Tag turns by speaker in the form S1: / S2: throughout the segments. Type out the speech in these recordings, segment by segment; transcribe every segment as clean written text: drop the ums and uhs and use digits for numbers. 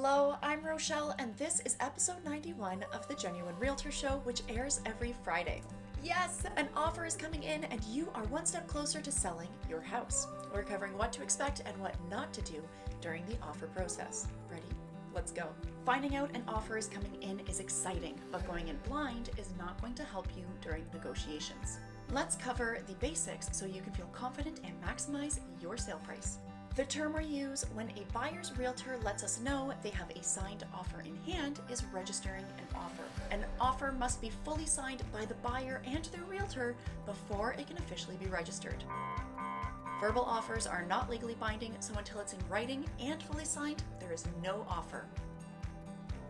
S1: Hello, I'm Rochelle, and this is episode 91 of the Genuine Realtor Show, which airs every Friday. Yes, an offer is coming in, and you are one step closer to selling your house. We're covering what to expect and what not to do during the offer process. Ready? Let's go. Finding out an offer is coming in is exciting, but going in blind is not going to help you during negotiations. Let's cover the basics so you can feel confident and maximize your sale price. The term we use when a buyer's realtor lets us know they have a signed offer in hand is registering an offer. An offer must be fully signed by the buyer and their realtor before it can officially be registered. Verbal offers are not legally binding, so until it's in writing and fully signed, there is no offer.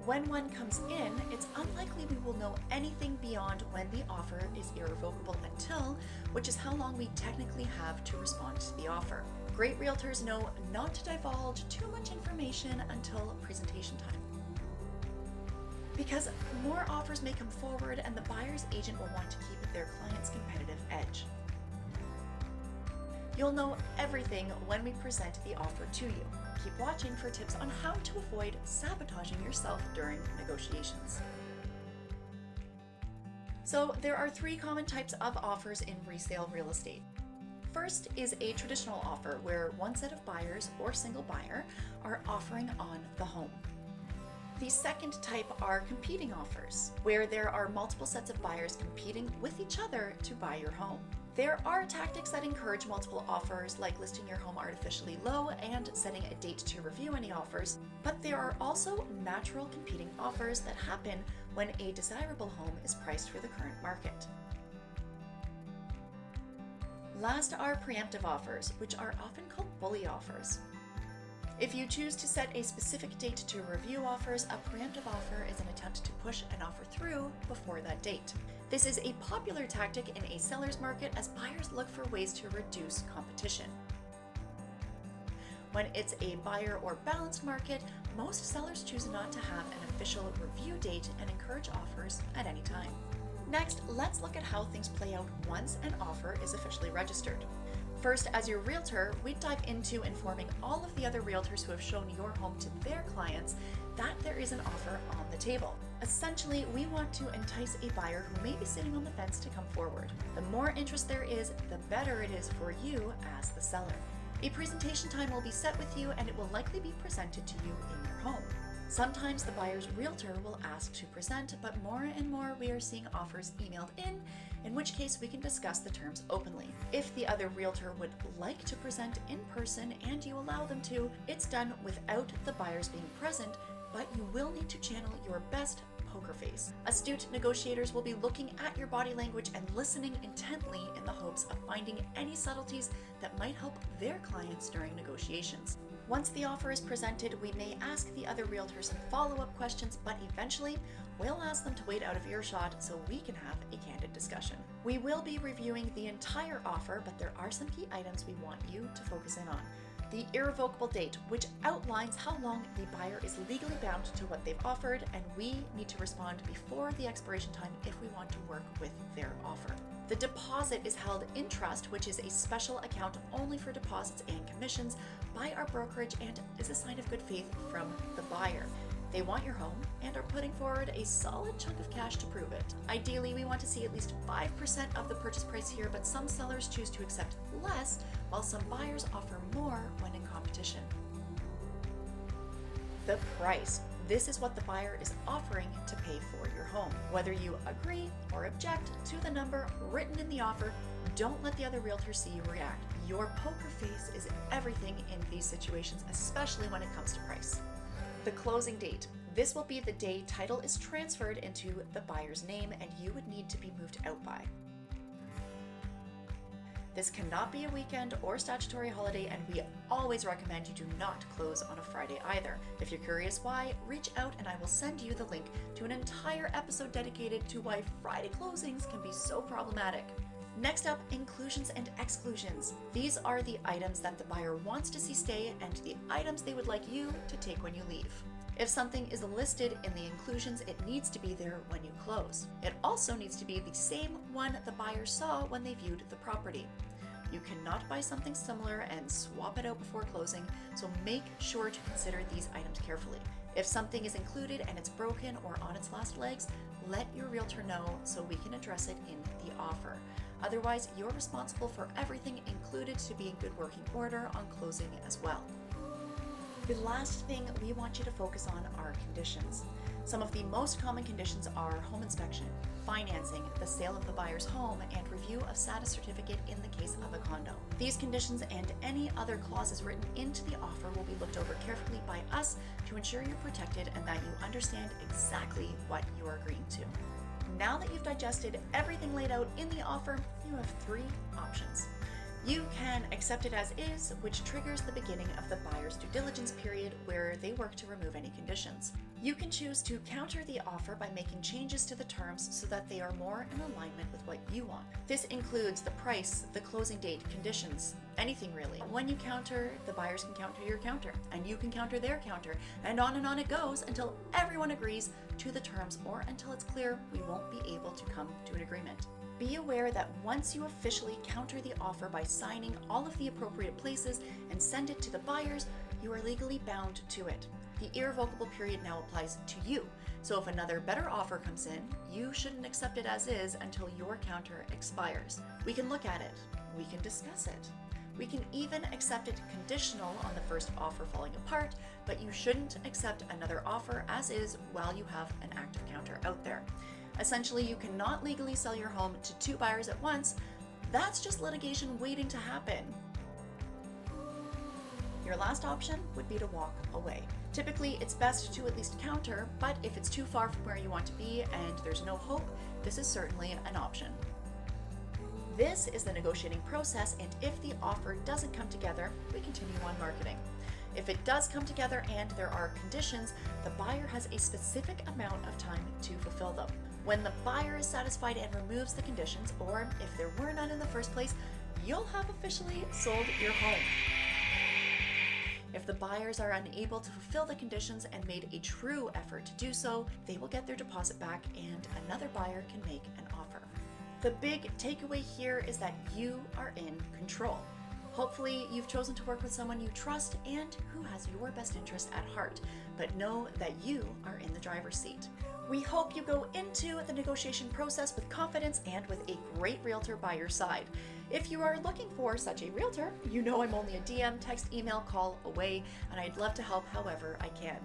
S1: When one comes in, it's unlikely we will know anything beyond when the offer is irrevocable until, which is how long we technically have to respond to the offer. Great realtors know not to divulge too much information until presentation time, because more offers may come forward and the buyer's agent will want to keep their client's competitive edge. You'll know everything when we present the offer to you. Keep watching for tips on how to avoid sabotaging yourself during negotiations. So there are three common types of offers in resale real estate. First is a traditional offer where one set of buyers or single buyer are offering on the home. The second type are competing offers, where there are multiple sets of buyers competing with each other to buy your home. There are tactics that encourage multiple offers, like listing your home artificially low and setting a date to review any offers, but there are also natural competing offers that happen when a desirable home is priced for the current market. Last are preemptive offers, which are often called bully offers. If you choose to set a specific date to review offers, a preemptive offer is an attempt to push an offer through before that date. This is a popular tactic in a seller's market as buyers look for ways to reduce competition. When it's a buyer or balanced market, most sellers choose not to have an official review date and encourage offers at any time. Next, let's look at how things play out once an offer is officially registered. First, as your realtor, we dive into informing all of the other realtors who have shown your home to their clients that there is an offer on the table. Essentially, we want to entice a buyer who may be sitting on the fence to come forward. The more interest there is, the better it is for you as the seller. A presentation time will be set with you, and it will likely be presented to you in your home. Sometimes the buyer's realtor will ask to present, but more and more we are seeing offers emailed in which case we can discuss the terms openly. If the other realtor would like to present in person and you allow them to, it's done without the buyers being present, but you will need to channel your best poker face. Astute negotiators will be looking at your body language and listening intently in the hopes of finding any subtleties that might help their clients during negotiations. Once the offer is presented, we may ask the other realtors some follow-up questions, but eventually we'll ask them to wait out of earshot so we can have a candid discussion. We will be reviewing the entire offer, but there are some key items we want you to focus in on. The irrevocable date, which outlines how long the buyer is legally bound to what they've offered, and we need to respond before the expiration time if we want to work with their offer. The deposit is held in trust, which is a special account only for deposits and commissions by our brokerage and is a sign of good faith from the buyer. They want your home and are putting forward a solid chunk of cash to prove it. Ideally, we want to see at least 5% of the purchase price here, but some sellers choose to accept less, while some buyers offer more when in competition. The price. This is what the buyer is offering to pay for your home. Whether you agree or object to the number written in the offer, don't let the other realtors see you react. Your poker face is everything in these situations, especially when it comes to price. The closing date. This will be the day title is transferred into the buyer's name and you would need to be moved out by. This cannot be a weekend or statutory holiday, and we always recommend you do not close on a Friday either. If you're curious why, reach out and I will send you the link to an entire episode dedicated to why Friday closings can be so problematic. Next up, inclusions and exclusions. These are the items that the buyer wants to see stay and the items they would like you to take when you leave. If something is listed in the inclusions, it needs to be there when you close. It also needs to be the same one the buyer saw when they viewed the property. You cannot buy something similar and swap it out before closing, so make sure to consider these items carefully. If something is included and it's broken or on its last legs, let your realtor know so we can address it in the offer. Otherwise, you're responsible for everything included to be in good working order on closing as well. The last thing we want you to focus on are conditions. Some of the most common conditions are home inspection, financing, the sale of the buyer's home, and review of status certificate in the case of a condo. These conditions and any other clauses written into the offer will be looked over carefully by us to ensure you're protected and that you understand exactly what you are agreeing to. Now that you've digested everything laid out in the offer, you have 3 options. You can accept it as is, which triggers the beginning of the buyer's due diligence period where they work to remove any conditions. You can choose to counter the offer by making changes to the terms so that they are more in alignment with what you want. This includes the price, the closing date, conditions, anything really. When you counter, the buyers can counter your counter, and you can counter their counter, and on it goes until everyone agrees to the terms or until it's clear we won't be able to come to an agreement. Be aware that once you officially counter the offer by signing all of the appropriate places and send it to the buyers, you are legally bound to it. The irrevocable period now applies to you. So if another better offer comes in, you shouldn't accept it as is until your counter expires. We can look at it. We can discuss it. We can even accept it conditional on the first offer falling apart, but you shouldn't accept another offer as is while you have an active counter out there. Essentially, you cannot legally sell your home to 2 buyers at once. That's just litigation waiting to happen. Your last option would be to walk away. Typically, it's best to at least counter, but if it's too far from where you want to be and there's no hope, this is certainly an option. This is the negotiating process, and if the offer doesn't come together, we continue on marketing. If it does come together and there are conditions, the buyer has a specific amount of time to fulfill them. When the buyer is satisfied and removes the conditions, or if there were none in the first place, you'll have officially sold your home. If the buyers are unable to fulfill the conditions and made a true effort to do so, they will get their deposit back and another buyer can make an offer. The big takeaway here is that you are in control. Hopefully, you've chosen to work with someone you trust and who has your best interest at heart, but know that you are in the driver's seat. We hope you go into the negotiation process with confidence and with a great realtor by your side. If you are looking for such a realtor, you know I'm only a DM, text, email, call away, and I'd love to help however I can.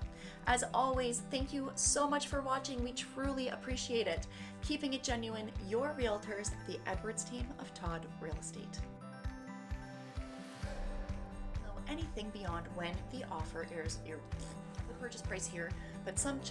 S1: As always, thank you so much for watching. We truly appreciate it. Keeping it genuine, your realtors, the Edwards team of Todd Real Estate. Anything beyond when the offer airs the purchase price here, but some